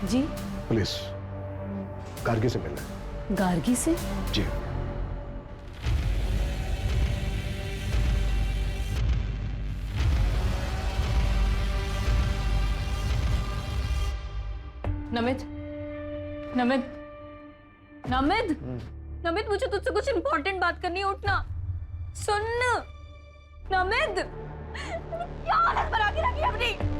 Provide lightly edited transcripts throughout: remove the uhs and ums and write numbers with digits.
जी? Police Gargi से मिलना है। गार्गी से? जी। नमित, नमित, नमित, नमित, मुझे तुझसे कुछ इंपॉर्टेंट बात करनी है, उठना। सुन नमित, क्या हालत बना के रखी है अपनी।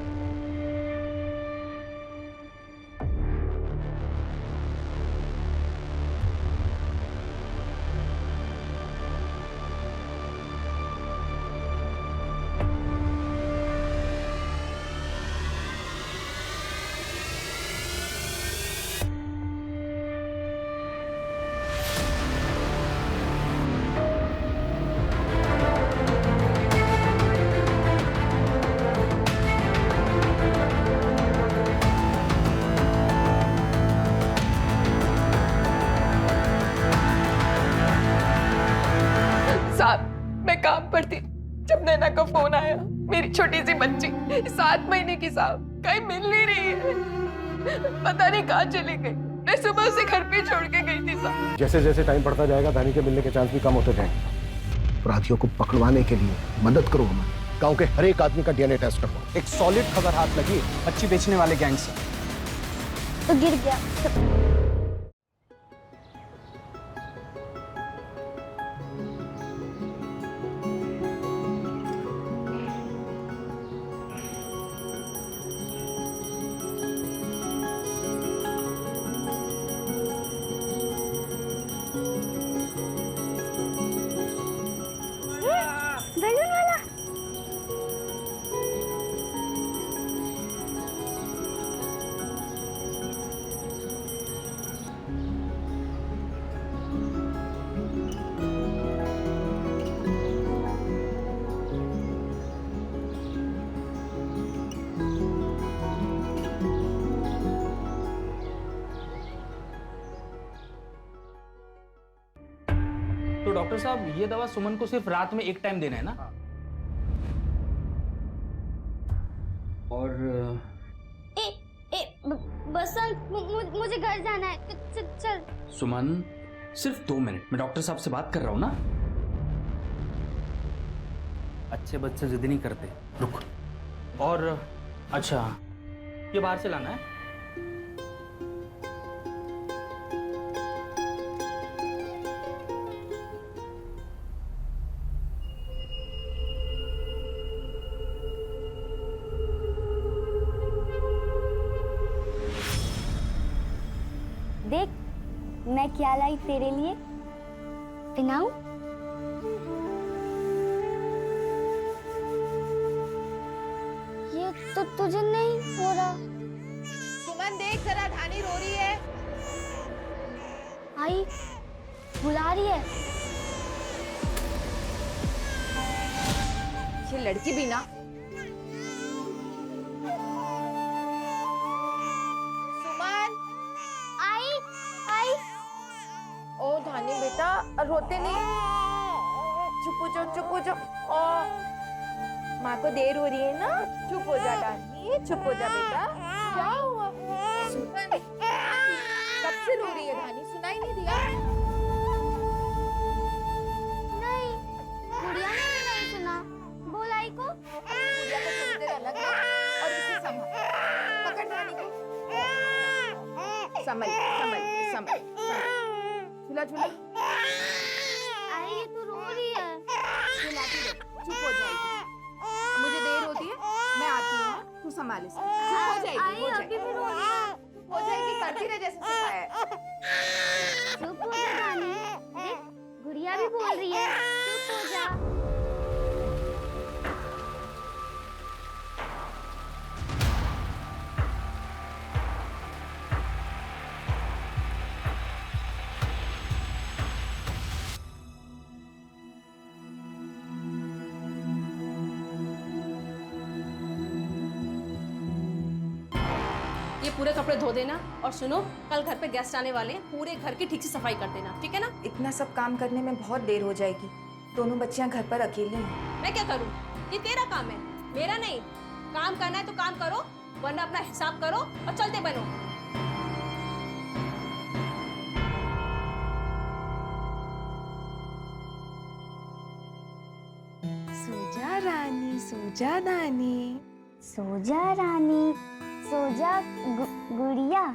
मैं काम पर थी जब नैना का फोन आया। मेरी छोटी सी बच्ची 7 महीने की साहब कहीं मिल नहीं रही है, पता नहीं कहाँ चली गई। मैं सुबह उसे घर पे छोड़ के गई थी साहब। जैसे जैसे टाइम बढ़ता जाएगा धानी के मिलने के चांस भी कम होते जाएंगे। अपराधियों को पकड़वाने के लिए मदद करो हमारी। गांव के हर एक आदमी का डीएनए टेस्ट करवाओ। एक सॉलिड खबर हाथ लगी अच्छी बेचने वाले गैंग से। तो गिर गया। बैलून वाला। तो डॉक्टर साहब ये दवा सुमन को सिर्फ रात में एक टाइम देना है ना? और बसंत, मुझे घर जाना है। चल। सुमन सिर्फ 2 मिनट, मैं डॉक्टर साहब से बात कर रहा हूँ ना। अच्छे बच्चे जिद नहीं करते, रुक। और अच्छा, ये बाहर से लाना है? देख मैं क्या लाई तेरे लिए। पिनाऊं? ये तो तुझे नहीं हो रहा। सुमन देख जरा, धानी रो रही है। आई बुला रही है। ये लड़की भी ना। सुमन, आई ओ धानी बेटा रोते नहीं। चुप हो जाओ। ओ माँ को देर हो रही है ना, चुप हो जा धानी, चुप हो जा बेटा। क्या हुआ? सुमन कब से रो रही है धानी, सुनाई नहीं दिया? नहीं, गुड़िया ने भी नहीं सुना। बोल आई को। अपनी गुड़िया को थोड़ी देर अलग रख और इसे संभाल। पकड़ धानी को। संभल। झूला। आई ये तो रो रही है। झुलाती रहो, चुप हो जाएगी। मुझे देर होती है, मैं आती हूँ, तू संभाल इसे। चुप हो जाएगी, आई अभी भी रो रही है। हो जाएगी, करती रहे जैसे सिखाया है। चुप हो जा रानी। देख गुड़िया भी बोल रही है चुप हो जा। ये पूरे कपड़े धो देना और सुनो, कल घर पे गेस्ट आने वाले हैं, पूरे घर की ठीक से सफाई कर देना, ठीक है ना? इतना सब काम करने में बहुत देर हो जाएगी। दोनों बच्चियां घर पर अकेली हैं। मैं क्या करूं? ये तेरा काम है, मेरा नहीं। काम करना है तो काम करो, वरना अपना हिसाब करो और चलते बनो। सोजा रानी, सोजा दानी। सोजा रानी, सोजा गुड़िया।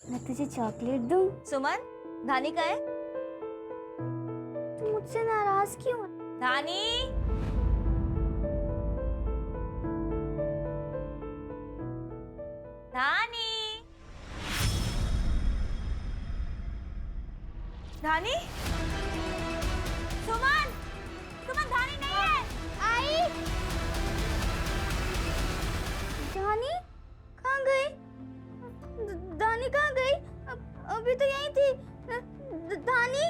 मैं तुझे चॉकलेट दूं? सुमन, धानी का है? तू मुझसे नाराज क्यों है? धानी, धानी, धानी, सुमन, सुमन, धानी नहीं है। आई। जानी कहाँ गई? दानी कहाँ गई? अभी तो यहीं थी। दानी।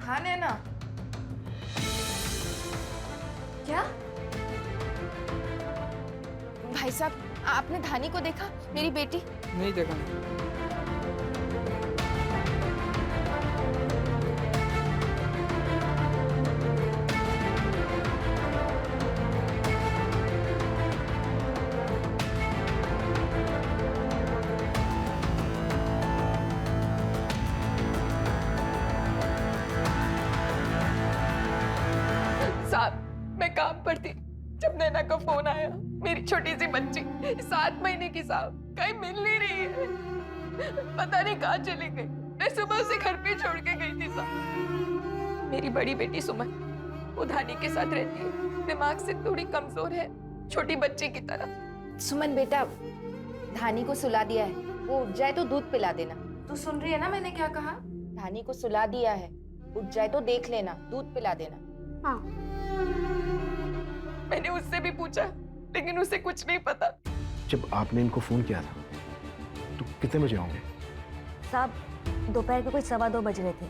हाँ नैना। क्या? भाई साहब, आपने धानी को देखा? मेरी बेटी? नहीं देखा। साहब, मैं काम पर थी जब नैना का फोन आया। मेरी छोटी सी बच्ची 7 महीने की साहब कहीं मिल नहीं रही है। पता नहीं कहाँ चली गई। मैं सुबह उसे घर पे छोड़ के गई थी साहब। मेरी बड़ी बेटी सुमन वो धानी के साथ रहती है। दिमाग से थोड़ी कमजोर है, छोटी बच्ची की तरह। सुमन बेटा, धानी को सुला दिया है। वो उठ जाए तो दूध पिला देना। तू सुन रही है ना मैंने क्या कहा? धानी को सुला दिया है, उठ जाए तो देख लेना, दूध पिला देना। हाँ। मैंने उससे भी पूछा लेकिन उसे कुछ नहीं पता। जब आपने इनको फोन किया था तो कितने बजे होंगे? साहब, दोपहर के कोई 2:15 बज रहे थे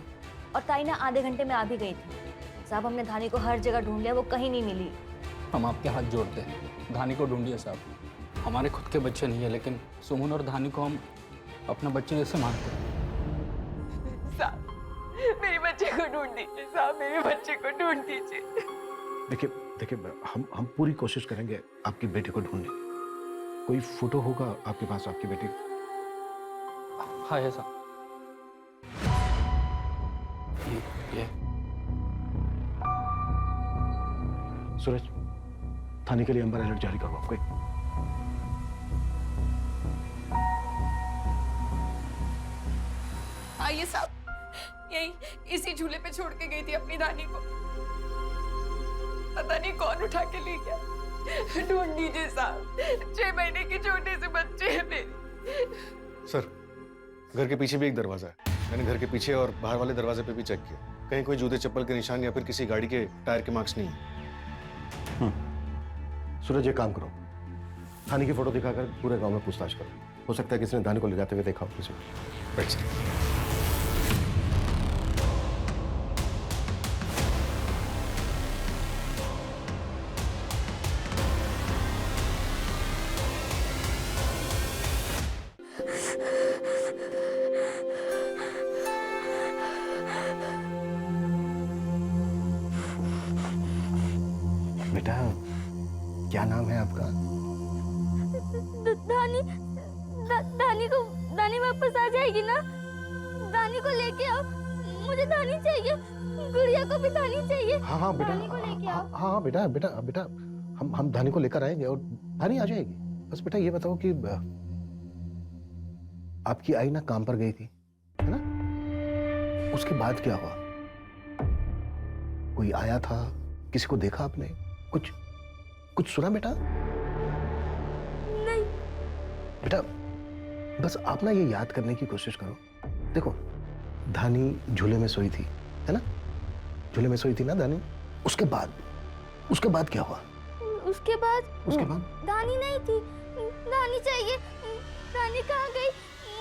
और ताई ना आधे घंटे में आ भी गई थी। साहब, हमने धानी को हर जगह ढूंढ लिया, वो कहीं नहीं मिली। हम आपके हाथ जोड़ते हैं, धानी को ढूंढिए साहब। हमारे खुद के बच्चे नहीं है, लेकिन सुमन और धानी को हम अपना बच्चे जैसे मानते हैं। साहब, मेरे बच्चे को ढूंढ दीजिए साहब, मेरे बच्चे को ढूंढ दीजिए। देखिए देखिए, हम पूरी कोशिश करेंगे आपकी बेटी को ढूंढने की। कोई फोटो होगा आपके पास आपकी बेटी? हाँ है साहब। ये सूरज, थाने के लिए एम्बर अलर्ट जारी करो आपको। आइए साहब, यही इसी झूले पे छोड़ के गई थी अपनी धानी को। पता नहीं कौन उठा के ले गया। ढूंढ दीजिए साहब, 6 महीने की छोटी सी बच्ची है मेरी। सर, घर के पीछे भी एक दरवाजा है। मैंने घर के पीछे और बाहर वाले दरवाजे पे भी चेक किया। कहीं कोई जूते चप्पल के निशान या फिर किसी गाड़ी के टायर के मार्क्स नहीं है। सूरज, एक काम करो, थाने की फोटो दिखाकर पूरे गांव में पूछताछ करो। हो सकता है किसी ने धानी को ले जाते हुए देखा हो किसी को। Right sir. बेटा, क्या नाम है आपका? दानी। दानी वापस आ जाएगी ना? दानी को लेके आओ, मुझे दानी चाहिए। गुड़िया को भी दानी चाहिए। हाँ बेटा, दानी को लेके आओ। हाँ बेटा बेटा बेटा, हम धानी को लेकर आएंगे और धानी आ जाएगी। बस बेटा ये बताओ कि आपकी आई ना काम पर गई थी, है ना? उसके बाद क्या हुआ? कोई आया था, किसी को देखा आपने? कुछ सुना बेटा? नहीं। बेटा बस आप ना ये याद करने की कोशिश करो। देखो, धानी झूले में सोई थी, है ना? झूले में सोई थी ना धानी? उसके बाद क्या हुआ? उसके बाद दानी नहीं थी। दानी चाहिए। दानी कहाँ गई?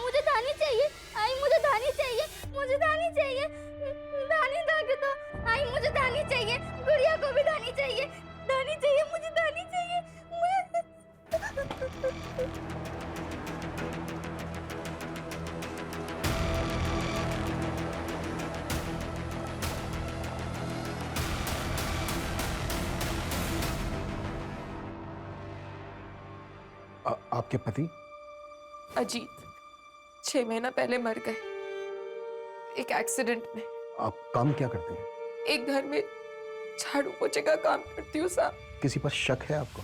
मुझे धानी चाहिए। आई मुझे धानी चाहिए, मुझे धानी चाहिए। धानी ला के दो। आई मुझे धानी चाहिए। गुड़िया को भी धानी चाहिए। धानी चाहिए, मुझे धानी चाहिए। आपके पति? अजीत 6 महीना पहले मर गए एक एक्सीडेंट में। आप काम क्या करते हैं? एक घर में झाड़ू पोछे का काम करती हूँ साहब। किसी पर शक है आपको?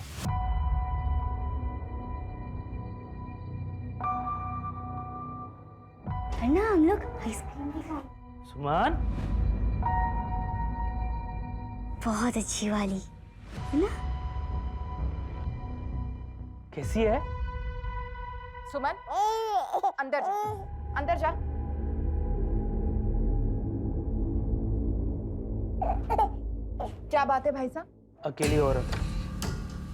ना हम लोग आइसक्रीम भी खाएं। सुमन, बहुत अच्छी वाली है ना? कैसी है? सुमन अंदर जा, अंदर जा। क्या बात है भाई साहब? अकेली औरत,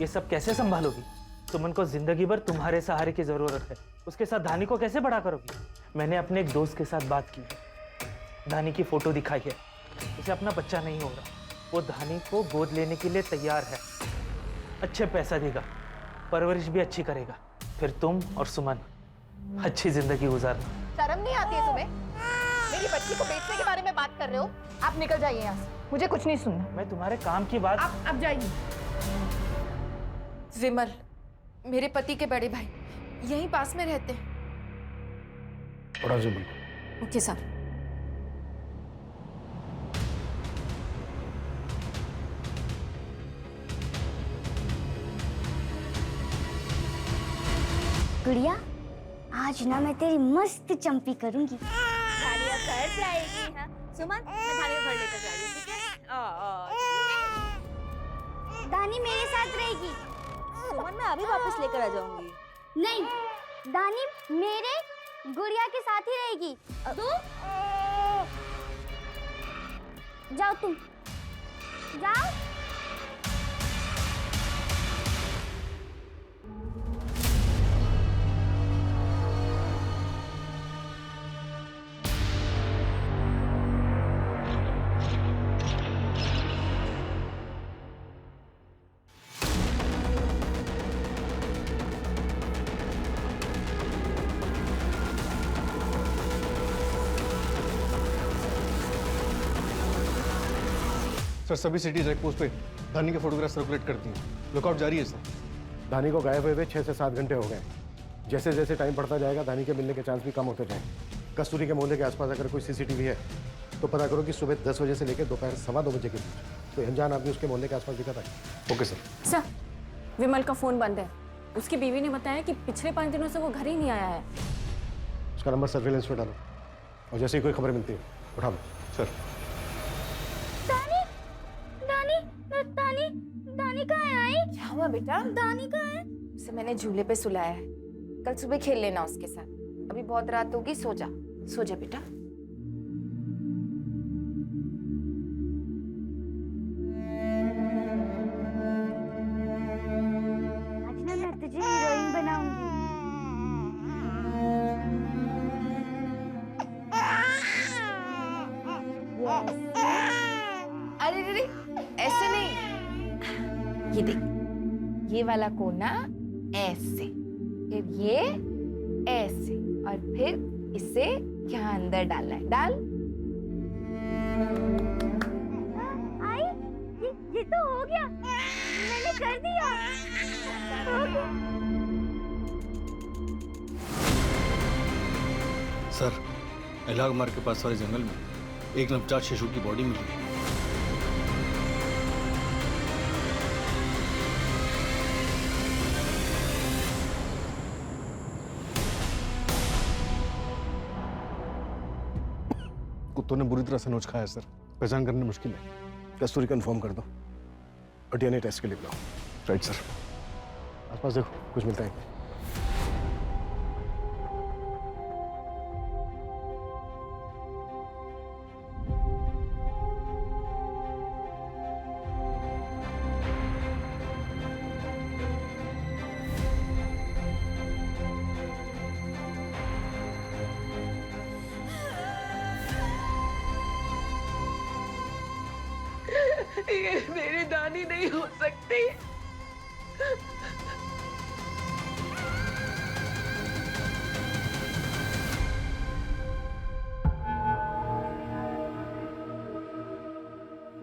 ये सब कैसे संभालोगी? सुमन को जिंदगी भर तुम्हारे सहारे की जरूरत है। उसके साथ धानी को कैसे बड़ा करोगी? मैंने अपने एक दोस्त के साथ बात की है, धानी की फोटो दिखाई है। उसे अपना बच्चा नहीं हो रहा, वो धानी को गोद लेने के लिए तैयार है। अच्छे पैसा देगा, परवरिश भी अच्छी करेगा, फिर तुम और सुमन अच्छी जिंदगी गुजारना। शर्म नहीं आती है तुम्हें? मेरी बच्ची को बेचने के बारे में बात कर रहे हो? आप निकल जाइए यहाँ से, मुझे कुछ नहीं सुनना। मैं तुम्हारे काम की बात। आप जाइए। विमल मेरे पति के बड़े भाई यहीं पास में रहते हैं। उड़ा जो बिल्कुल। ओके साहब। गुड़िया, आज ना मैं तेरी मस्त चंपी करूंगी। धानिया घर जाएगी। हाँ सुमन, मैं धानिया घर लेकर जा रही हूँ, ठीक है? दानी मेरे साथ रहेगी। सुमन, मैं अभी वापस लेकर आ जाऊंगी। नहीं, दानी मेरे गुड़िया के साथ ही रहेगी। तू जाओ, तुम जाओ। सर सभी सिटी चेक पोस्ट पे धानी के फोटोग्राफ सर्कुलेट करती हैं। लुकआउट जारी है सर। धानी को गायब हुए 6 से 7 घंटे हो गए। जैसे जैसे टाइम बढ़ता जाएगा धानी के मिलने के चांस भी कम होते जाएंगे। कस्तूरी के मोहल्ले के आसपास अगर कोई सीसीटीवी है तो पता करो कि सुबह 10 बजे से लेकर दोपहर 2:15 बजे के बीच कोई अनजान आदमी उसके मोहल्ले के आसपास दिखा था। Okay sir. सर, विमल का फोन बंद है। उसकी बीवी ने बताया कि पिछले 5 दिनों से वो घर ही नहीं आया है। उसका नंबर सर्वेलेंस में डालो और जैसे ही कोई खबर मिलती है उठा लो। सर दानी कहाँ है? आई क्या हुआ बेटा? दानी कहाँ है? उसे मैंने झूले पे सुलाया है, कल सुबह खेल लेना उसके साथ। अभी बहुत रात होगी, सो जा, सो जा बेटा। आज ना मैं तुझे हीरोइन बनाऊंगी। अरे अरे ऐसे नहीं, ये देख, ये वाला कोना ऐसे, फिर ये ऐसे, और फिर इसे यहाँ अंदर डालना है। डाल। आई ये तो हो गया, मैंने कर दिया। हो गया। सर इलाग मार्ग के पास वाले जंगल में एक नवजात शिशु की बॉडी मिली है। कुत्तों ने बुरी तरह से नोच खाया सर, पहचान करना मुश्किल है। कस्तूरी कंफर्म कर दो और डीएनए टेस्ट के लिए बुलाओ। Right sir. आसपास देखो कुछ मिलता है। ये मेरी दानी नहीं हो सकती।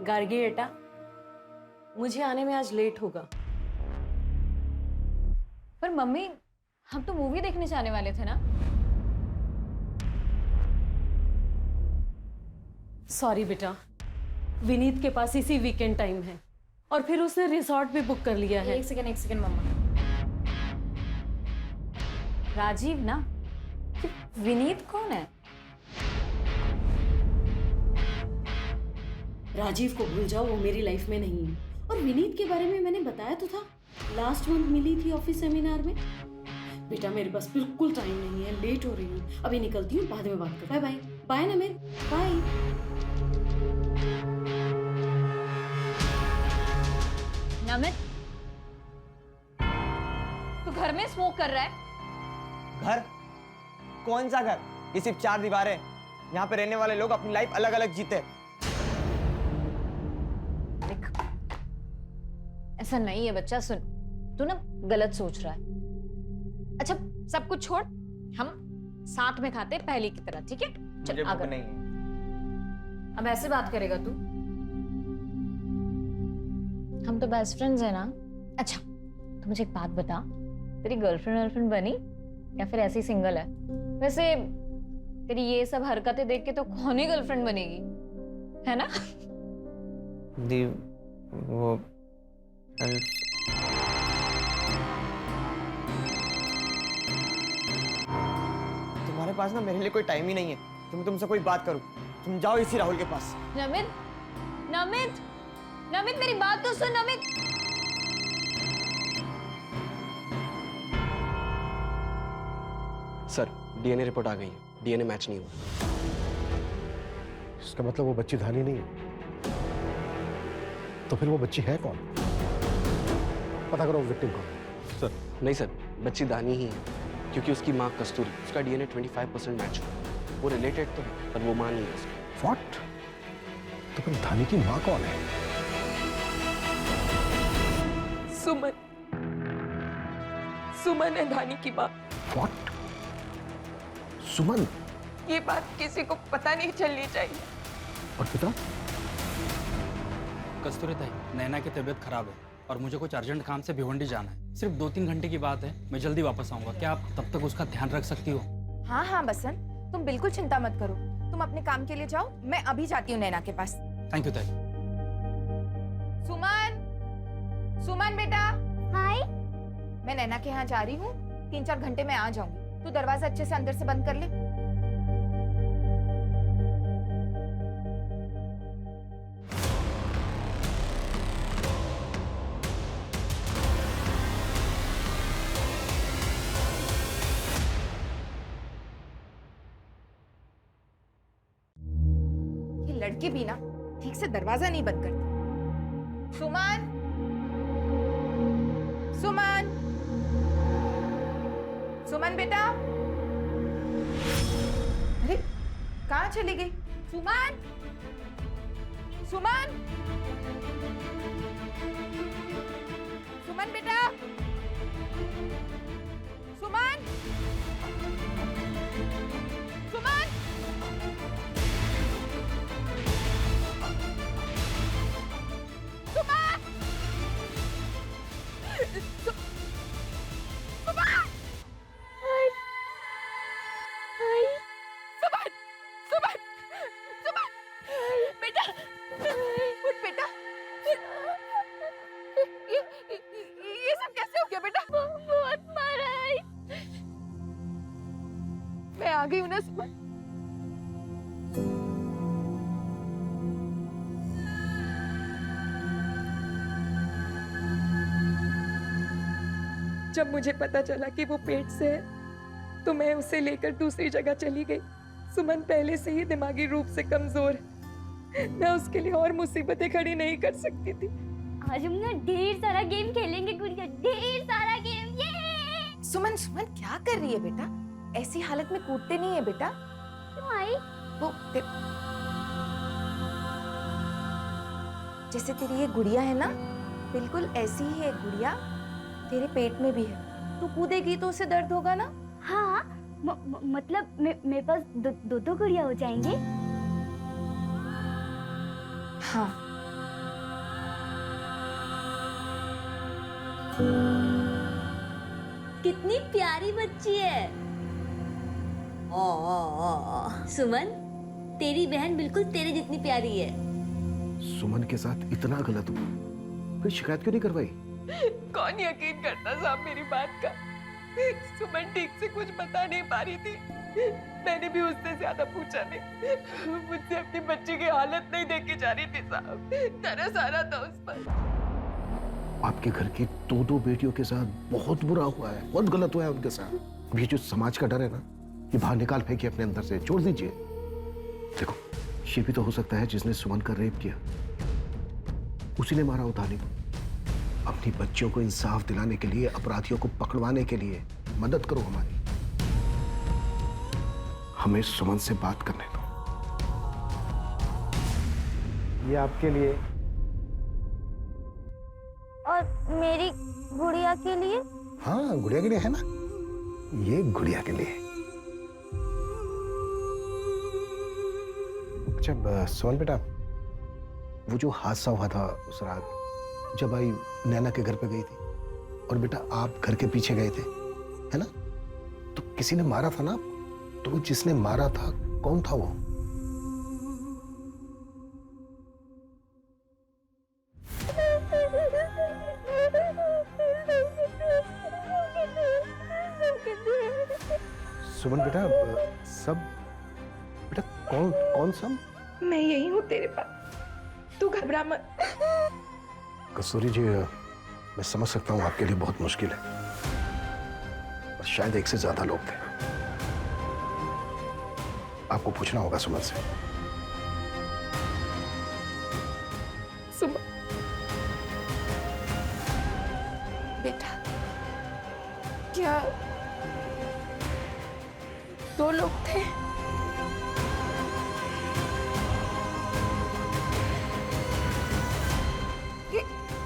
गार्गी बेटा, मुझे आने में आज लेट होगा। पर मम्मी, हम तो मूवी देखने जाने वाले थे ना। सॉरी बेटा, विनीत के पास इसी वीकेंड टाइम है और फिर उसने रिसॉर्ट भी बुक कर लिया है। एक सेकंड मम्मा। राजीव ना, ये विनीत कौन है? राजीव को भूल जाओ, वो मेरी लाइफ में नहीं है। और विनीत के बारे में मैंने बताया तो था, लास्ट मंथ मिली थी ऑफिस सेमिनार में। बेटा मेरे पास बिल्कुल टाइम नहीं है, लेट हो रही हूँ, अभी निकलती हूँ, बाद में बात कर। Bye bye. Bye Namit, bye. Namit, तू घर में स्मोक कर रहा है? घर? कौन सा घर? ये सिर्फ 4 दीवारें हैं। यहाँ पे रहने वाले लोग अपनी लाइफ अलग अलग जीते हैं। देख, ऐसा नहीं है बच्चा, सुन, तू ना गलत सोच रहा है। अच्छा सब कुछ छोड़, हम साथ में खाते पहले की तरह, ठीक है? मुझे चल भूख आगे। नहीं है। अब ऐसे बात करेगा तू? हम तो बेस्ट फ्रेंड्स हैं ना। अच्छा तो मुझे एक बात बता, तेरी गर्लफ्रेंड बनी या फिर ऐसी सिंगल है? वैसे तेरी ये सब हरकतें देख के तो कौन ही गर्लफ्रेंड बनेगी, है ना? दी वो तुम्हारे पास ना मेरे लिए कोई टाइम ही नहीं है कि मैं तुमसे कोई बात करूं। तुम जाओ इसी राहुल के पास। नमित, नमित, नमित मेरी बात तो सुन नमित। सर, डीएनए रिपोर्ट आ गई है, डीएनए मैच नहीं हुआ। इसका मतलब वो बच्ची धानी नहीं है, तो फिर वो बच्ची है कौन? पता करो विक्टिम कौन है। सर नहीं सर, बच्ची दानी ही है, क्योंकि उसकी माँ कस्तूरी, उसका डीएनए 25% मैच हुआ। वो रिलेटेड तो है पर वो माँ नहीं है उसकी। व्हाट? तो फिर धानी की माँ कौन है? सुमन, सुमन है धानी की माँ। व्हाट? सुमन? ये बात किसी को पता नहीं चलनी चाहिए। और पिता? कस्तूरी ताई, नैना की तबीयत खराब है और मुझे कुछ अर्जेंट काम से भिवंडी जाना है। सिर्फ 2-3 घंटे की बात है, मैं जल्दी वापस आऊंगा। क्या आप तब तक उसका ध्यान रख सकती हो? हाँ हाँ बसंत, तुम बिल्कुल चिंता मत करो, तुम अपने काम के लिए जाओ, मैं अभी जाती हूँ नैना के पास। थैंक यू ताई। सुमन, सुमन बेटा। हाय। मैं नैना के यहाँ जा रही हूँ, 3-4 घंटे में आ जाऊंगी। तू दरवाजा अच्छे से अंदर से बंद कर ले। ये लड़की भी ना ठीक से दरवाजा नहीं बंद करती। सुमन, सुमन, सुमन बेटा। अरे कहाँ चली गई? सुमन, सुमन, सुमन बेटा, सुमन, सुमन, सुमन, ये सब कैसे हो गया बेटा? बहुत मारा है। मैं आ गई हूँ ना सुमन। जब मुझे पता चला कि वो पेट से है, तो मैं उसे लेकर दूसरी जगह चली गई। सुमन पहले से ही दिमागी रूप से कमजोर है, मैं उसके लिए और मुसीबतें खड़ी नहीं कर सकती थी। आज हम ना ढेर सारा गेम खेलेंगे गुड़िया, ढेर सारा गेम। ये सुमन, सुमन क्या कर रही है बेटा? ऐसी हालत में कूदते नहीं है बेटा। क्यों आई? वो जैसे तेरी ये गुड़िया है ना, बिल्कुल ऐसी ही एक गुड़िया तेरे पेट में भी है। तू कूदेगी तो उसे दर्द होगा ना? हाँ, मतलब मेरे पास दो गुड़िया हो जाएंगे। हाँ। कितनी प्यारी बच्ची है। सुमन, तेरी बहन बिल्कुल तेरे जितनी प्यारी है। सुमन के साथ इतना गलत हुआ, फिर शिकायत क्यों नहीं करवाई? कौन यकीन करता साहब मेरी बात का? सुमन ठीक से कुछ बता नहीं पा रही थी। मैंने भी उससे ज्यादा पूछा नहीं। मुझसे अपनी बच्ची की हालत नहीं देखी जा रही थी साहब। तरस आ रहा था उस पर। आपके घर की दो बेटियों के साथ बहुत बुरा हुआ है, बहुत गलत हुआ है उनके साथ। ये जो समाज का डर है ना, ये बाहर निकाल फेंके अपने अंदर से, छोड़ दीजिए। देखो, ये भी तो हो सकता है जिसने सुमन का रेप किया उसी ने मारा उतानी को। अपनी बच्चियों को इंसाफ दिलाने के लिए, अपराधियों को पकड़वाने के लिए मदद करो हमारी। हमें सुमन से बात करने दो। ये आपके लिए। और मेरी गुड़िया के लिए? हाँ, गुड़िया के लिए है ना, ये गुड़िया के लिए। अच्छा सुमन बेटा, वो जो हादसा हुआ था उस रात जब आई नैना के घर पे गई थी और बेटा आप घर के पीछे गए थे, है ना? तो किसी ने मारा था ना? तो वो जिसने मारा था कौन था वो? सुमन बेटा, सब बेटा कौन सब? मैं यही हूँ तेरे पास, तू घबरा मत। कस्तूरी जी, मैं समझ सकता हूँ आपके लिए बहुत मुश्किल है, और शायद एक से ज्यादा लोग थे। आपको पूछना होगा सुमन से। सुमन बेटा, क्या दो लोग थे?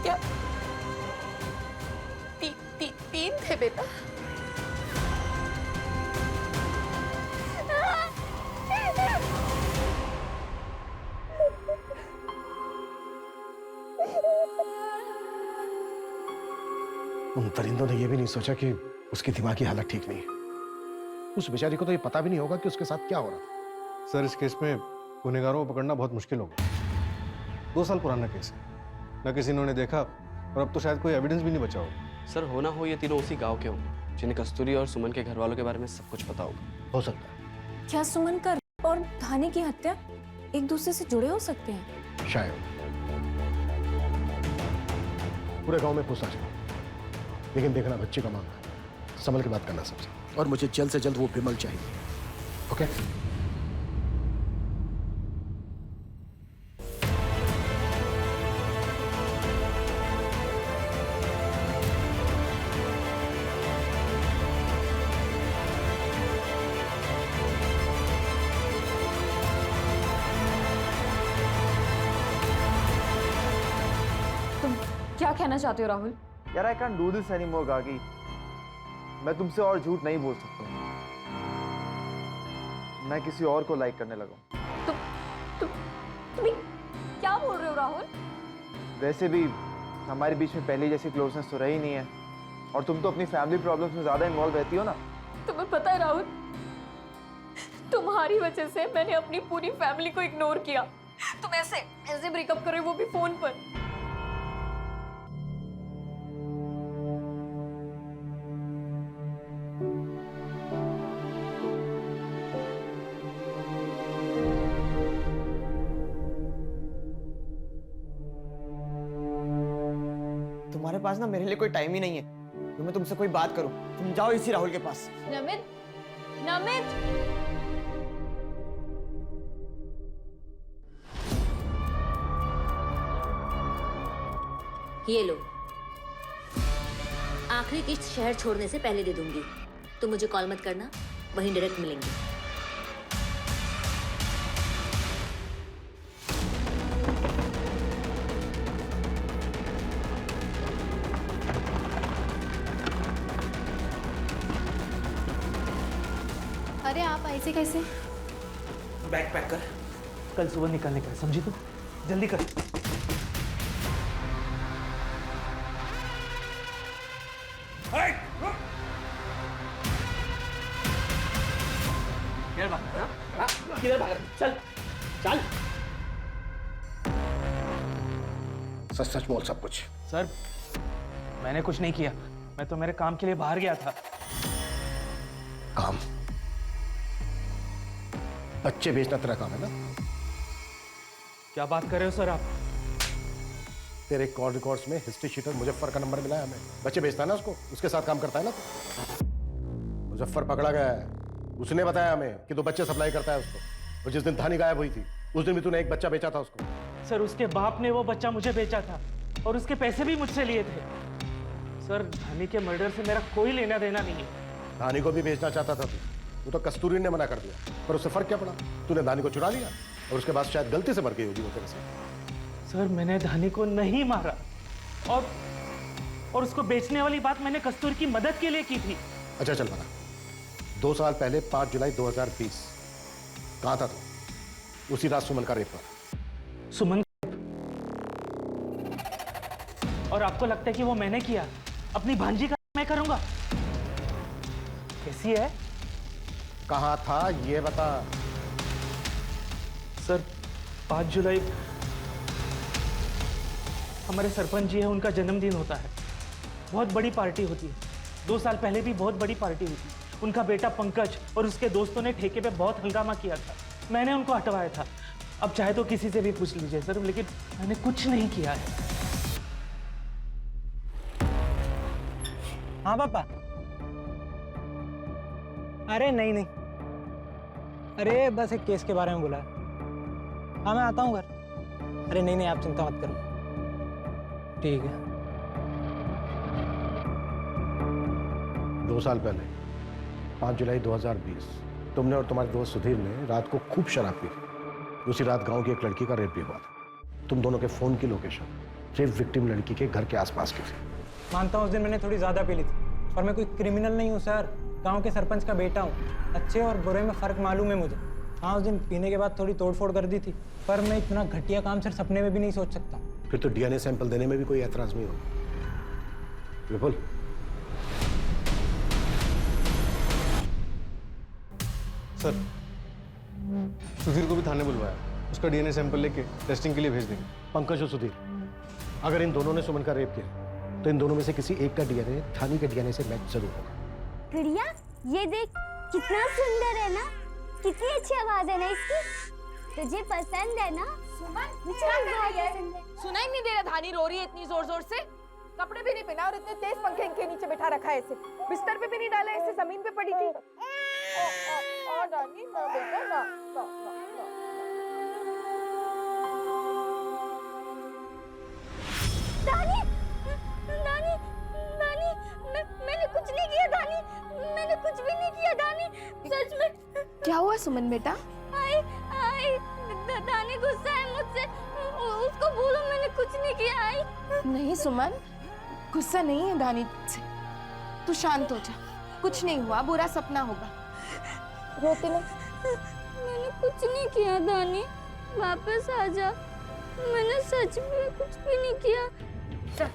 क्या तीन थे बेटा? उन परिंदों ने यह भी नहीं सोचा कि उसकी दिमागी हालत ठीक नहीं है। उस बेचारी को तो ये पता भी नहीं होगा कि उसके साथ क्या हो रहा था। सर, इस केस में गुनहगारों को पकड़ना बहुत मुश्किल होगा। 2 साल पुराना केस है, न किसी ने उन्हें देखा और अब तो शायद कोई एविडेंस भी नहीं बचा होगा। सर, हो ना हो ये तीनों उसी गांव के होंगे जिन्हें कस्तूरी और सुमन के घर वालों के बारे में सब कुछ पता होगा। हो सकता है। क्या सुमन का रेप और धानी की हत्या एक दूसरे से जुड़े हो सकते हैं? शायद। पूरे गांव में पूछताछ करो, लेकिन देखना बच्चे का मामला है, संभल के बात करना सबसे। और मुझे जल्द से जल्द वो विमल चाहिए। ओके? तुम क्या कहना चाहते हो राहुल? यार, I can do this anymore Gagi. मैं तुमसे और झूठ नहीं बोल सकता। मैं किसी और को लाइक करने लगा। तुम क्या बोल रहे हो राहुल? वैसे भी हमारे बीच में पहले जैसी क्लोजनेस तो रही नहीं है, और तुम तो अपनी फैमिली प्रॉब्लम्स में ज्यादा इन्वॉल्व रहती हो ना। तुम्हें पता है राहुल, तुम्हारी वजह से मैंने अपनी पूरी फैमिली को इग्नोर किया। तुम ऐसे ब्रेकअप कर रहे हो, वो भी फोन पर। तुम्हारे पास ना मेरे लिए कोई टाइम ही नहीं है तो मैं तुमसे कोई बात करूं। तुम जाओ इसी राहुल के पास। नमित, नमित। ये लो, आखिरी किस्त शहर छोड़ने से पहले दे दूंगी। तुम मुझे कॉल मत करना, वहीं डायरेक्ट मिलेंगे। ऐसे कैसे? बैग पैक कर, कल सुबह निकलने का है, समझी तू? जल्दी कर। किधर भाग? चल चल। सच सच बोल सब कुछ। सर मैंने कुछ नहीं किया, मैं तो मेरे काम के लिए बाहर गया था। काम? बच्चे बेचना तेरा काम है ना? क्या बात कर रहे हो सर आप? तेरे कॉल रिकॉर्ड्स में हिस्ट्री शीटर मुजफ्फर का नंबर मिला है हमें। बच्चे बेचता है ना उसको, उसके साथ काम करता है ना तू। मुजफ्फर पकड़ा गया है, उसने बताया हमें कि तू बच्चे सप्लाई करता है उसको। और जिस दिन धानी गायब हुई थी उस दिन भी तूने एक बच्चा बेचा था उसको। सर उसके बाप ने वो बच्चा मुझे बेचा था और उसके पैसे भी मुझसे लिए थे। सर धानी के मर्डर से मेरा कोई लेना देना नहीं है। धानी को भी बेचना चाहता था तू, वो तो कस्तूरी ने मना कर दिया, पर उससे फर्क क्या पड़ा? तूने धानी को चुरा लिया और उसके बाद शायद गलती से मर गई होगी वो तेरे से। सर मैंने धानी को नहीं मारा और उसको बेचने वाली बात मैंने कस्तूरी की मदद के लिए की थी। अच्छा चल बता, 2 साल पहले 5 जुलाई 2020 कहाँ था तू? उसी रात सुमन का रेप हुआ। सुमन? और आपको लगता है कि वो मैंने किया? अपनी भांजी का मैं करूंगा? कैसी है? कहाँ था ये बता। सर 5 जुलाई हमारे सरपंच जी है, उनका जन्मदिन होता है, बहुत बड़ी पार्टी होती है। 2 साल पहले भी बहुत बड़ी पार्टी हुई थी। उनका बेटा पंकज और उसके दोस्तों ने ठेके पे बहुत हंगामा किया था, मैंने उनको हटवाया था। अब चाहे तो किसी से भी पूछ लीजिए सर, लेकिन मैंने कुछ नहीं किया है। हाँ पापा। अरे नहीं नहीं, अरे बस एक केस के बारे में बोला है। हाँ मैं आता हूँ घर। अरे नहीं नहीं, आप चिंता मत करो। ठीक है। 2 साल पहले 5 जुलाई 2020 तुमने और तुम्हारे दोस्त सुधीर ने रात को खूब शराब पी। उसी रात गांव की एक लड़की का रेप भी हुआ था। तुम दोनों के फोन की लोकेशन रेप विक्टिम लड़की के घर के आसपास की थी। मानता हूँ उस दिन मैंने थोड़ी ज़्यादा पी ली थी, पर मैं कोई क्रिमिनल नहीं हूँ सर। गांव के सरपंच का बेटा हूँ, अच्छे और बुरे में फ़र्क मालूम है मुझे। हाँ उस दिन पीने के बाद थोड़ी तोड़फोड़ कर दी थी, पर मैं इतना घटिया काम सिर्फ सपने में भी नहीं सोच सकता। फिर तो डीएनए सैंपल देने में भी कोई ऐतराज नहीं होगा। विपुल, सर सुधीर को भी थाने बुलवाया, उसका डीएनए सैंपल लेके टेस्टिंग के लिए भेज देंगे। पंकज और सुधीर, अगर इन दोनों ने सुमन का रेप किया तो इन दोनों में से किसी एक का डीएनए थानी के डीएनए से मैच जरूर होगा। गुड़िया ये देख कितना सुंदर है ना, कितनी अच्छी आवाज है ना इसकी। तुझे पसंद है ना? सुमन मुझे क्या भी कर बहुत रही है? पसंद है। सुना ही नहीं दे रहा, धानी रो रही है इतनी जोर जोर से। कपड़े भी नहीं पहना और इतने तेज पंखे इनके नीचे बैठा रखा है इसे। बिस्तर पे भी नहीं डाला, ऐसे जमीन पे पड़ी थी। धानी ना बेटा ना, ना, ना, ना। दानी, दानी, दानी, मैंने कुछ नहीं किया दानी, मैंने कुछ भी नहीं किया दानी, सच में। क्या हुआ सुमन बेटा? आई दानी गुस्सा है मुझसे, उसको बोलो मैंने कुछ नहीं किया। आई नहीं सुमन, गुस्सा नहीं है धानी से। तू शांत हो जा, कुछ नहीं हुआ, बुरा सपना होगा। रोते नहीं। मैंने कुछ नहीं किया दानी, वापस आ जा। मैंने सच में कुछ भी नहीं किया। सर,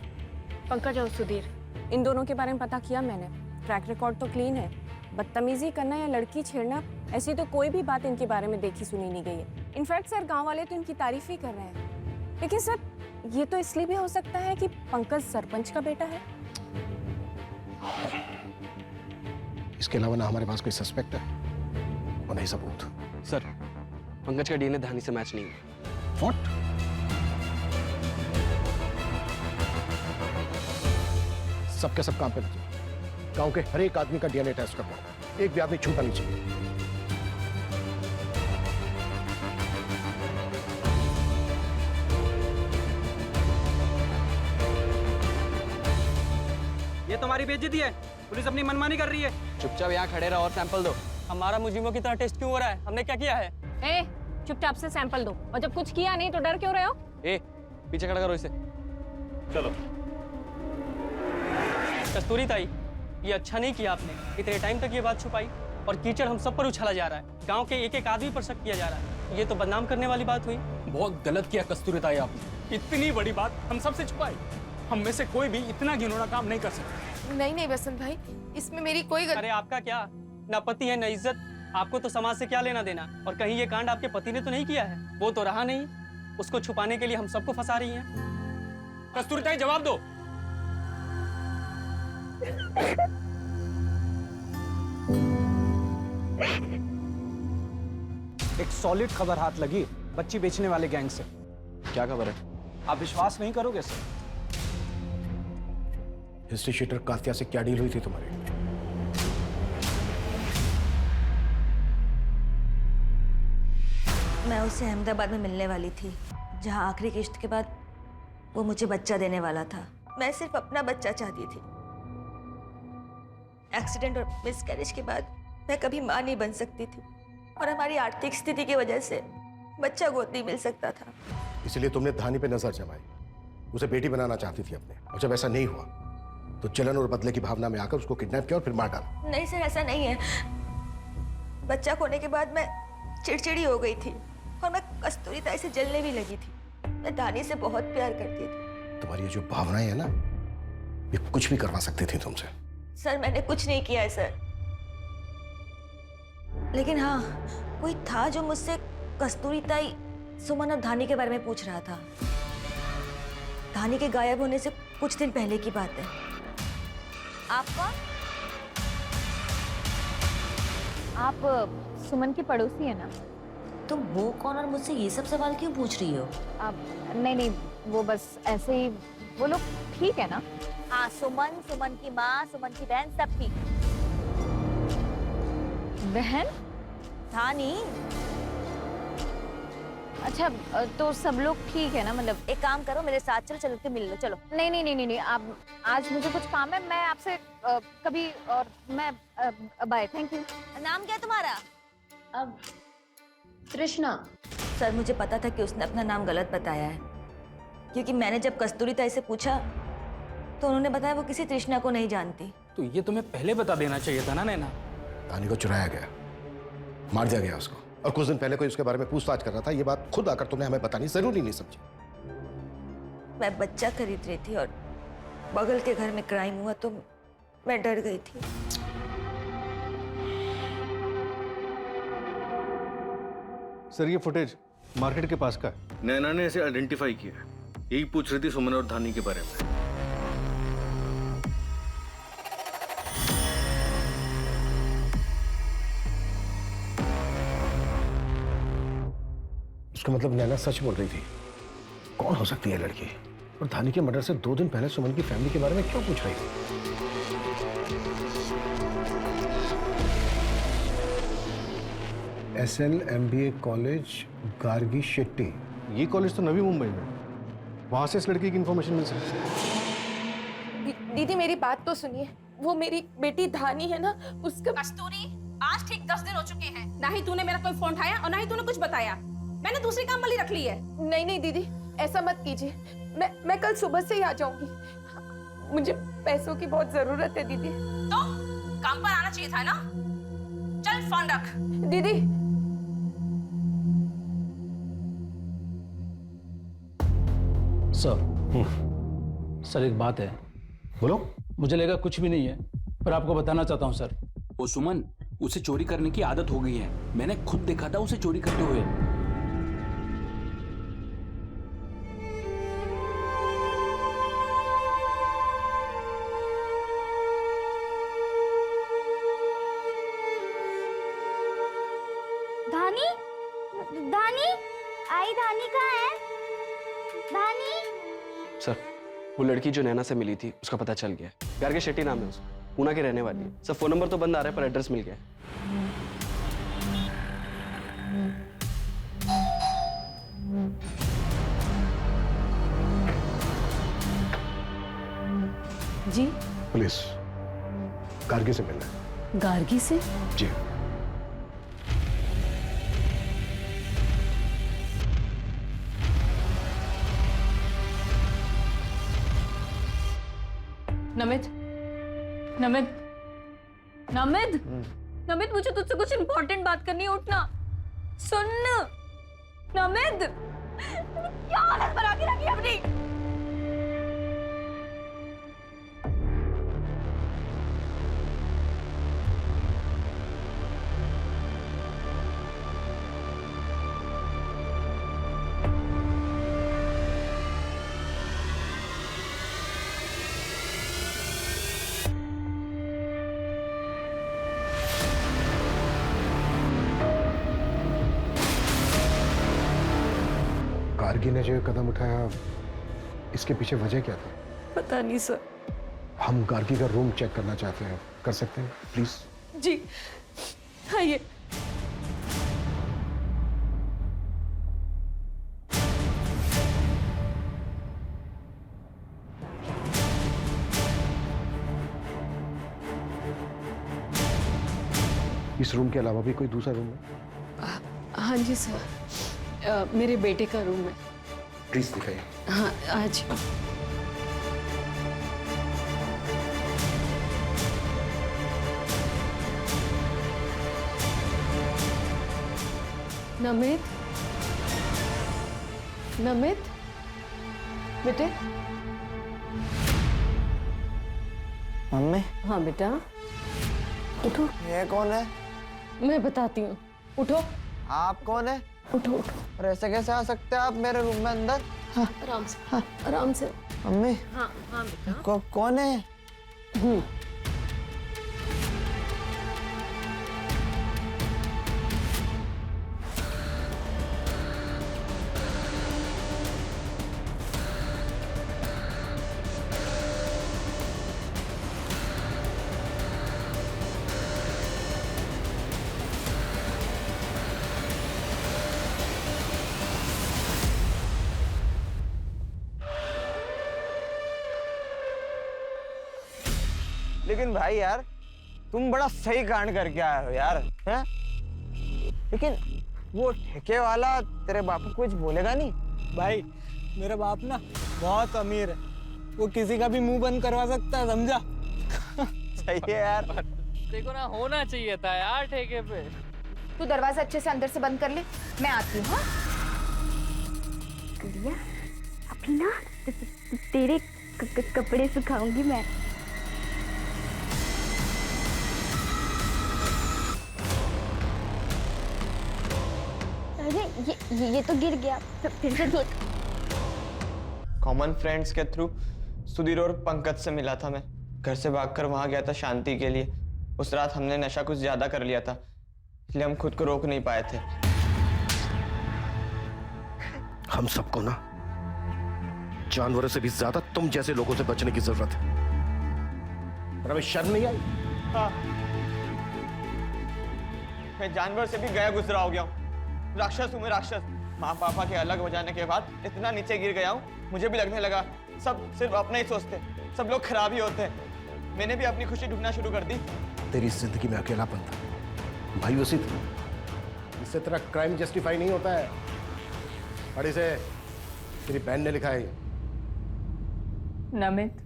पंकज और सुधीर इन दोनों के बारे में पता किया मैंने। ट्रैक रिकॉर्ड तो क्लीन है। बदतमीजी करना या लड़की छेड़ना ऐसी तो कोई भी बात इनके बारे में देखी सुनी नहीं गई है। इनफैक्ट सर गांव वाले तो इनकी तारीफ ही कर रहे हैं। लेकिन सर ये तो इसलिए भी हो सकता है कि पंकज सरपंच का बेटा है। इसके अलावा ना हमारे पास कोई सस्पेक्ट है और नहीं सबूत। सर पंकज का डीएनए धानी से मैच नहीं है। व्हाट? सबके सब काम पे लगे। गांव के हर एक आदमी का डीएनए टेस्ट करना, एक भी आदमी छूटा नहीं चाहिए। ये तुम्हारी बेइज्जती है, पुलिस अपनी मनमानी कर रही है। चुपचाप यहाँ खड़े रहो और सैंपल दो। हमारा मुजरिमों की तरह टेस्ट क्यों हो रहा है? हमने क्या किया है? ए, चुपचाप से सैंपल दो, और जब कुछ किया नहीं तो डर क्यों रहे हो? ए पीछे खड़ा करो इसे। चलो। कस्तूरी ताई, ये अच्छा नहीं किया आपने, इतने टाइम तक ये बात छुपाई। और कीचड़ हम सब पर उछाला जा रहा है। गांव के एक एक आदमी पर शक किया जा रहा है। ये तो बदनाम करने वाली बात हुई। बहुत गलत किया कस्तूरी ताई आपने। इतनी बड़ी बात हम सबसे छुपाई। हम में से कोई भी इतना घिनौना काम नहीं कर सकता। नहीं नहीं बसंत भाई, इसमें मेरी कोई अरे आपका क्या, ना पति है ना इज्जत, आपको तो समाज से क्या लेना देना। और कहीं ये कांड आपके पति ने तो नहीं किया है? वो तो रहा नहीं, उसको छुपाने के लिए हम सबको फंसा रही हैं। कस्तूरी ताई जवाब दो। एक सॉलिड खबर हाथ लगी बच्ची बेचने वाले गैंग से। क्या खबर है? आप विश्वास नहीं करोगे सर। हिस्ट्री शीटर कात्या से क्या डील हुई थी तुम्हारी? मैं उससे अहमदाबाद में मिलने वाली थी, जहां आखिरी किश्त के बाद वो मुझे बच्चा देने वाला था। मैं सिर्फ अपना बच्चा चाहती थी। एक्सीडेंट और मिसकैरेज के बाद मैं कभी मां नहीं बन सकती थी, और हमारी आर्थिक स्थिति की वजह से बच्चा गोद नहीं मिल सकता था। इसलिए तुमने धानी पे नजर जमाई, उसे बेटी बनाना चाहती थी अपने, और जब ऐसा नहीं हुआ तो जलन और बदले की भावना में आकर उसको किडनैप किया और फिर मार डाला। नहीं सर, ऐसा नहीं है। बच्चा खोने के बाद मैं चिड़चिड़ी हो गई थी और मैं कस्तूरी ताई से जलने भी लगी थी। मैं धानी से बहुत प्यार करती थी। तुम्हारी ये जो भावनाएं है ना, ये कुछ भी करवा सकती थी तुमसे। सर मैंने कुछ नहीं किया है सर, लेकिन हाँ, कोई था जो मुझसे कस्तूरी ताई, सुमन और धानी के बारे में पूछ रहा था। धानी के गायब होने से कुछ दिन पहले की बात है। आप कौन? आप सुमन की पड़ोसी है ना? तुम वो कौन और मुझसे ये सब सवाल क्यों पूछ रही हो? नहीं नहीं, वो बस ऐसे ही। वो लोग ठीक है ना? हाँ, सुमन, सुमन की माँ, सुमन की बहन, सब ठीक। बहन? धानी। अच्छा, तो सब लोग ठीक है ना? मतलब एक काम करो, मेरे साथ चल के मिल लो, चलो। नहीं नहीं नहीं नहीं नहीं, आप, आज मुझे कुछ काम है, मैं आपसे कभी, और मैं बाय, थैंक यू। नाम क्या तुम्हारा? अब तृष्णा। सर मुझे पता था कि उसने अपना नाम गलत बताया है, क्योंकि मैंने जब कस्तूरी ताई से पूछा तो उन्होंने बताया वो किसी तृष्णा को नहीं जानती। तो ये तुम्हें पहले बता देना चाहिए था ना नैना। धानी को चुराया गया, मार दिया गया उसको, और कुछ दिन पहले कोई उसके बारे में पूछताछ कर रहा था। ये बात खुद आकर तुमने हमें बतानी जरूरी नहीं समझी। मैं बच्चा खरीद रही थी और बगल के घर में क्राइम हुआ तो मैं डर गई थी। सर ये फुटेज मार्केट के पास का है। नैना ने इसे आइडेंटिफाई किया है। यही पूछ रही थी सुमन और धानी के बारे में। उसका मतलब नैना सच बोल रही थी। कौन हो सकती है लड़की? और धानी के मर्डर से 2 दिन पहले सुमन की फैमिली के बारे में क्यों पूछ रही थी? SLMBA college, Gargi Shetty. ये कॉलेज तो नवी मुंबई में, वहां से इस लड़की की इंफॉर्मेशन मिल सकती है। दीदी मेरी बात तो सुनिए, वो मेरी बेटी धानी है ना, उसका कस्तूरी, आज ठीक 10 दिन हो चुके हैं, ना ही तूने मेरा कोई फोन उठाया और ना ही तूने कुछ बताया। मैंने दूसरी काम वाली रख ली है। नहीं नहीं दीदी, ऐसा मत कीजिए। मैं कल सुबह से ही आ जाऊंगी। मुझे पैसों की बहुत जरूरत है दीदी। तो काम पर आना चाहिए था ना? चल फोन रख। दीदी सर एक बात है। बोलो। मुझे लगा कुछ भी नहीं है, पर आपको बताना चाहता हूँ सर। वो सुमन, उसे चोरी करने की आदत हो गई है। मैंने खुद देखा था उसे चोरी करते हुए। धानी, धानी, आई धानी कहाँ है? धानी? सर वो लड़की जो नैना से मिली थी उसका पता चल गया। गार्गी शेट्टी नाम है उसका, पूना की रहने वाली है। सर फोन नंबर तो बंद आ रहा है पर एड्रेस मिल गया। जी? पुलिस गार्गी से मिलना है। गार्गी से? जी। नमित, नमित, नमित, नमित मुझे तुझसे कुछ इंपॉर्टेंट बात करनी है, उठना। सुन नमित, क्या हालत बना के रखी अपनी। गार्गी ने जो कदम उठाया, इसके पीछे वजह क्या था? पता नहीं सर। हम गार्गी का रूम चेक करना चाहते हैं, कर सकते हैं प्लीज? जी आइए। इस रूम के अलावा भी कोई दूसरा रूम है? हाँ जी सर, मेरे बेटे का रूम है। प्लीज दिखाइए। हाँ आज। नमित, नमित बेटे। मम्मी। हाँ बेटा, उठो। ये कौन है? मैं बताती हूँ, उठो। आप कौन है? उठो उठो। और ऐसे कैसे आ सकते हैं आप मेरे रूम में अंदर? हाँ आराम से, हाँ आराम से। मम्मी। हाँ हाँ बेटा। कौन है? लेकिन भाई यार, तुम बड़ा सही कांड करके आए हो यार, हैं? लेकिन वो ठेके वाला तेरे बापू कुछ बोलेगा नहीं? भाई मेरा बाप ना बहुत अमीर है, वो किसी का भी मुंह बंद करवा सकता है, समझा? सही है यार। देखो ना, होना चाहिए था यार ठेके पे। तू दरवाजा अच्छे से अंदर से बंद कर ले, मैं आती हूँ। हाँ गुड़िया, अभी ना तेरे कपड़े सुखाऊंगी मैं। अरे ये तो गिर गया, फिर से धो। कॉमन फ्रेंड्स के थ्रू सुधीर और पंकज से मिला था मैं। घर से भागकर वहां गया था शांति के लिए। उस रात हमने नशा कुछ ज्यादा कर लिया था, इसलिए हम खुद को रोक नहीं पाए थे। हम सबको ना जानवरों से भी ज्यादा तुम जैसे लोगों से बचने की जरूरत है। और हमें शर्म नहीं आई? हाँ, मैं जानवर से भी गया गुजरा हो गया हूँ। राक्षस हूँ मैं, राक्षस। माँ पापा के अलग हो जाने के बाद इतना नीचे गिर गया हूँ, मुझे भी लगने लगा सब सिर्फ अपना ही सोचते, सब लोग खराब ही होते हैं। मैंने भी अपनी खुशी ढूंढना शुरू कर दी। तेरी जिंदगी में अकेलापन था भाई, उसी इससे तेरा क्राइम जस्टिफाई नहीं होता है। पढ़ी से तेरी बहन ने लिखा है। नमित,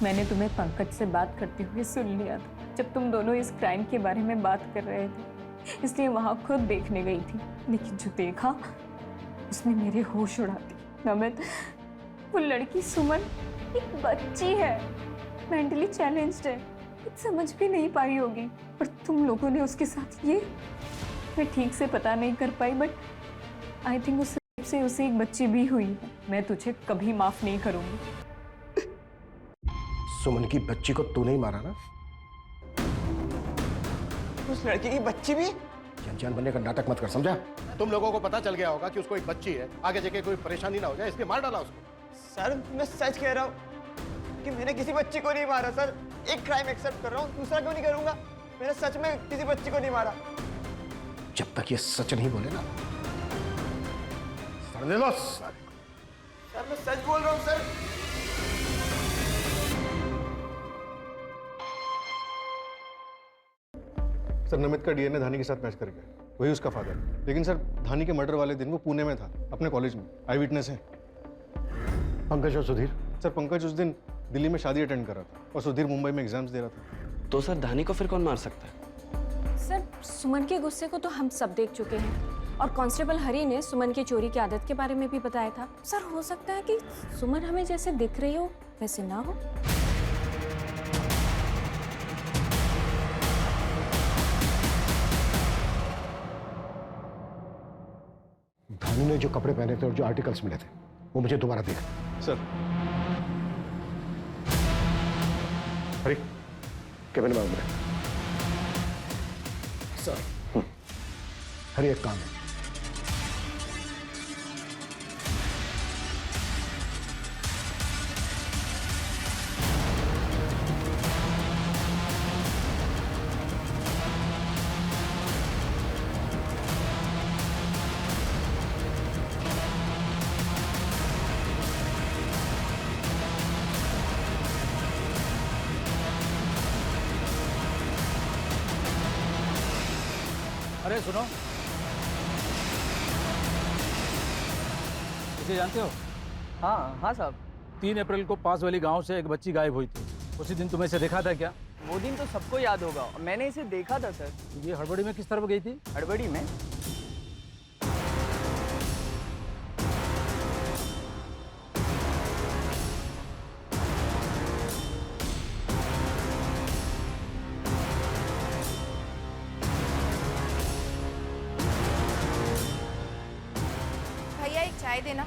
मैंने तुम्हें पंकज से बात करते हुए सुन लिया था जब तुम दोनों इस क्राइम के बारे में बात कर रहे थे, इसलिए वहां खुद देखने गई थी। लेकिन जो देखा उसने मेरे होश उड़ा दिए। नमित, वो लड़की सुमन एक बच्ची है, मेंटली चैलेंज्ड है, कुछ समझ भी नहीं पाई होगी। पर तुम लोगों ने उसके साथ ये, मैं ठीक से पता नहीं कर पाई, बट आई थिंक उससे उसे एक बच्ची भी हुई है। मैं तुझे कभी माफ नहीं करूंगी। सुमन की बच्ची को तू नहीं मारा ना? उस लड़की की बच्ची भी? अनजान बनने का नाटक मत कर, समझा? तुम लोगों को पता चल गया होगा कि उसको एक बच्ची है, आगे जाके कोई परेशानी ना हो जाए, इसलिए मार डाला उसको। सर मैं सच कह रहा हूँ कि मैंने किसी बच्ची को नहीं मारा सर। एक क्राइम एक्सेप्ट कर रहा हूँ, दूसरा क्यों नहीं करूंगा? मैंने सच में किसी बच्ची को नहीं मारा। जब तक ये सच नहीं बोले ना, सर दे दो। सर मैं सच बोल रहा हूँ सर। सर नमित का डीएनए धानी के साथ मैच कर गया, वही उसका फादर। लेकिन सर धानी के मर्डर वाले दिन वो पुणे में था, अपने कॉलेज में। आई विटनेस है। पंकज और सुधीर? सर पंकज उस दिन दिल्ली में शादी अटेंड कर रहा था और सुधीर मुंबई में एग्जाम्स दे रहा था। तो सर धानी को फिर कौन मार सकता है? सुमन के गुस्से को तो हम सब देख चुके हैं और कांस्टेबल हरी ने सुमन की चोरी की आदत के बारे में भी बताया था। सर, हो सकता है कि सुमन हमें जैसे दिख रही हो वैसे ना हो। धानी ने जो कपड़े पहने थे और जो आर्टिकल्स मिले थे वो मुझे दोबारा देख। सर। अरे केबिन में उतरे। सर। हरी, एक काम है। अरे सुनो, इसे जानते हो? हाँ हाँ साहब। 3 अप्रैल को पास वाली गांव से एक बच्ची गायब हुई थी। उसी दिन तुम्हें इसे देखा था क्या? वो दिन तो सबको याद होगा, मैंने इसे देखा था सर। ये हड़बड़ी में किस तरफ गई थी? हड़बड़ी में? भैया, एक चाय देना।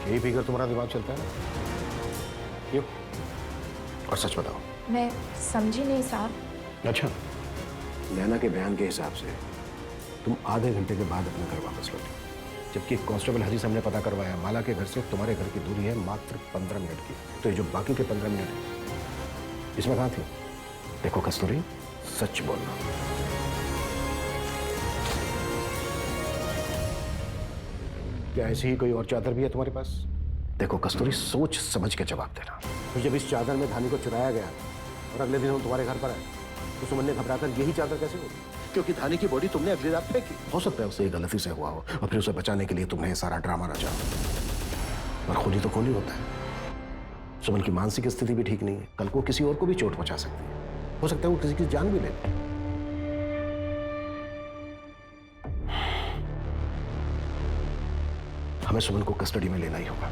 यही पीकर तुम्हारा दिमाग चलता है ना? क्यों? और सच बताओ। मैं समझी नहीं साहब। अच्छा, नैना के बयान के हिसाब से तुम आधे घंटे के बाद अपने घर वापस लौटे, जबकि कांस्टेबल हरी से हमने पता करवाया माला के घर से तुम्हारे घर की दूरी है मात्र 15 मिनट की। तो ये जो बाकी के 15 मिनट हैं, इसमें कहाँ थी? देखो कस्तूरी, सच बोलना। क्या ऐसी ही कोई और चादर भी है तुम्हारे पास? देखो कस्तूरी, सोच समझ के जवाब देना। तो जब इस चादर में धानी को चुराया गया और अगले दिन हम तुम्हारे घर पर आए तो सुमन ने घबराकर यही चादर कैसे होगी? क्योंकि धानी की बॉडी तुमने अगली रात फेंकी। हो सकता है उससे ये गलती से हुआ हो और फिर उसे बचाने के लिए तुमने ये सारा ड्रामा रचा। पर खूनी तो खूनी होता है। सुमन की मानसिक स्थिति भी ठीक नहीं है, कल को किसी और को भी चोट पहुंचा सकती है। हो सकता है वो किसी की जान भी ले। हमें सुमन को कस्टडी में लेना ही होगा।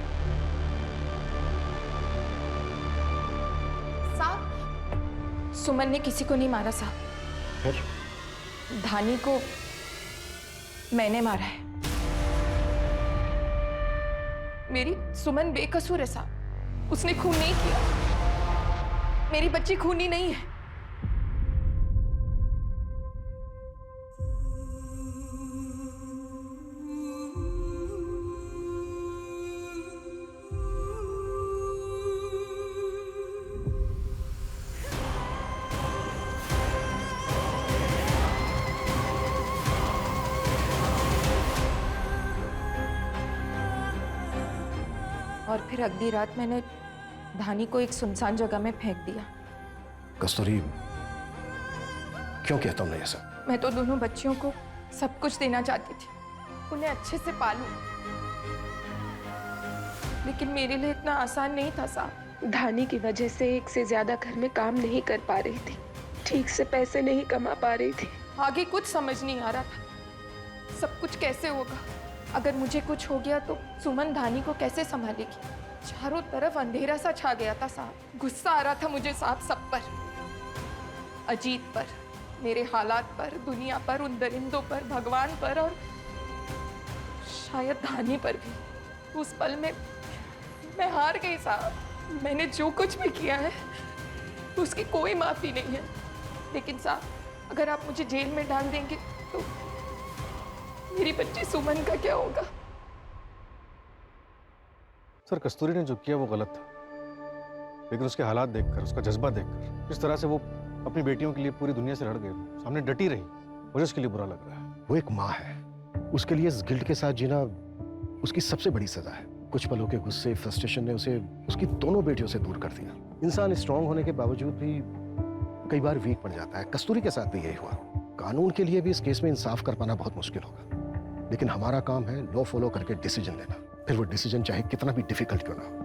साहब, सुमन ने किसी को नहीं मारा साहब। फिर? धानी को मैंने मारा है। मेरी सुमन बेकसूर है साहब, उसने खून नहीं किया। मेरी बच्ची खूनी नहीं है। और फिर अगली रात मैंने धानी को एक सुनसान जगह में फेंक दिया। कस्तूरी, क्यों किया तुमने ये सब? मैं तो दोनों बच्चियों को सब कुछ देना चाहती थी, उन्हें अच्छे से पालूं। लेकिन मेरे लिए इतना आसान नहीं था साहब। धानी की वजह से एक से ज्यादा घर में काम नहीं कर पा रही थी, ठीक से पैसे नहीं कमा पा रही थी। आगे कुछ समझ नहीं आ रहा था, सब कुछ कैसे होगा। अगर मुझे कुछ हो गया तो सुमन धानी को कैसे संभालेगी? चारों तरफ अंधेरा सा छा गया था साहब। गुस्सा आ रहा था मुझे साहब सब पर, अजीत पर, मेरे हालात पर, दुनिया पर, उन दरिंदों पर, भगवान पर और शायद धानी पर भी। उस पल में मैं हार गई साहब। मैंने जो कुछ भी किया है उसकी कोई माफी नहीं है। लेकिन साहब, अगर आप मुझे जेल में डाल देंगे तो मेरी बच्ची सुमन का क्या होगा? सर, कस्तूरी ने जो किया वो गलत था, लेकिन उसके हालात देखकर, उसका जज्बा देखकर, जिस तरह से वो अपनी बेटियों के लिए पूरी दुनिया से लड़ गई, सामने डटी रही, मुझे उसके लिए बुरा लग रहा है। वो एक माँ है, उसके लिए इस गिल्ट के साथ जीना उसकी सबसे बड़ी सजा है। कुछ पलों के गुस्से, फ्रस्ट्रेशन ने उसे उसकी दोनों बेटियों से दूर कर दिया। इंसान स्ट्रांग होने के बावजूद भी कई बार वीक पड़ जाता है। कस्तूरी के साथ भी यही हुआ। कानून के लिए भी इस केस में इंसाफ कर पाना बहुत मुश्किल होगा, लेकिन हमारा काम है लॉ फॉलो करके डिसीजन लेना, फिर वो डिसीजन चाहे कितना भी डिफिकल्ट क्यों ना हो।